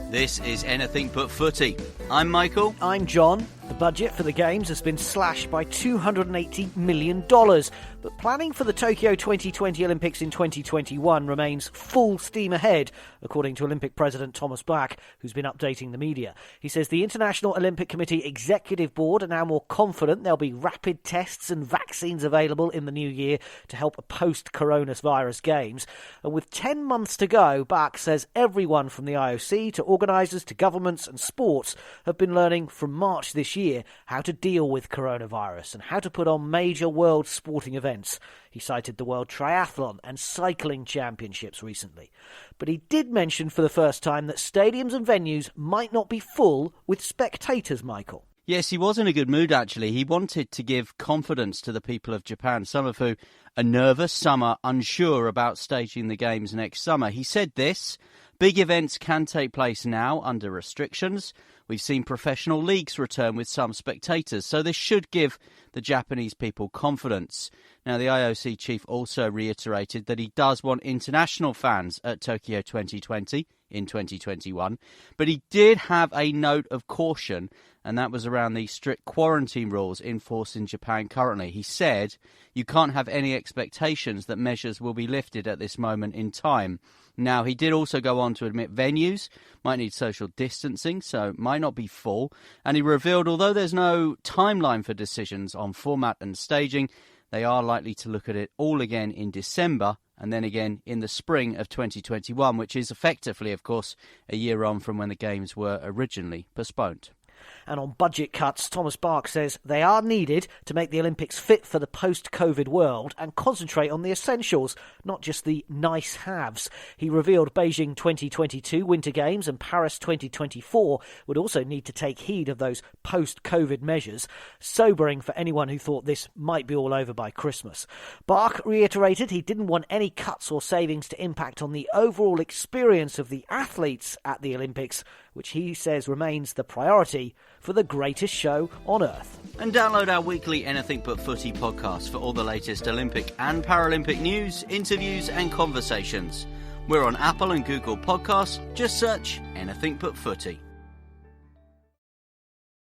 This is Anything But Footy. I'm Michael. I'm John. The budget for the Games has been slashed by $280 million, but planning for the Tokyo 2020 Olympics in 2021 remains full steam ahead, according to Olympic President Thomas Bach, who's been updating the media. He says the International Olympic Committee Executive Board are now more confident there'll be rapid tests and vaccines available in the new year to help a post-coronavirus Games. And with 10 months to go, Bach says everyone from the IOC to organisers to governments and sports have been learning from March this year how to deal with coronavirus and how to put on major world sporting events. He cited the World Triathlon and Cycling Championships recently. But he did mention for the first time that stadiums and venues might not be full with spectators, Michael. Yes, he was in a good mood, actually. He wanted to give confidence to the people of Japan, some of who are nervous, some are unsure about staging the Games next summer. He said this: big events can take place now under restrictions. We've seen professional leagues return with some spectators, so this should give the Japanese people confidence. Now, the IOC chief also reiterated that he does want international fans at Tokyo 2020 in 2021, but he did have a note of caution, and that was around the strict quarantine rules in force in Japan currently. He said, you can't have any expectations that measures will be lifted at this moment in time. Now, he did also go on to admit venues might need social distancing, so might not be full. And he revealed, although there's no timeline for decisions on format and staging, they are likely to look at it all again in December and then again in the spring of 2021, which is effectively, of course, a year on from when the Games were originally postponed. And on budget cuts, Thomas Bach says they are needed to make the Olympics fit for the post-COVID world and concentrate on the essentials, not just the nice-haves. He revealed Beijing 2022 Winter Games and Paris 2024 would also need to take heed of those post-COVID measures, sobering for anyone who thought this might be all over by Christmas. Bach reiterated he didn't want any cuts or savings to impact on the overall experience of the athletes at the Olympics, which he says remains the priority for the greatest show on earth. And download our weekly Anything But Footy podcast for all the latest Olympic and Paralympic news, interviews and conversations. We're on Apple and Google Podcasts. Just search Anything But Footy.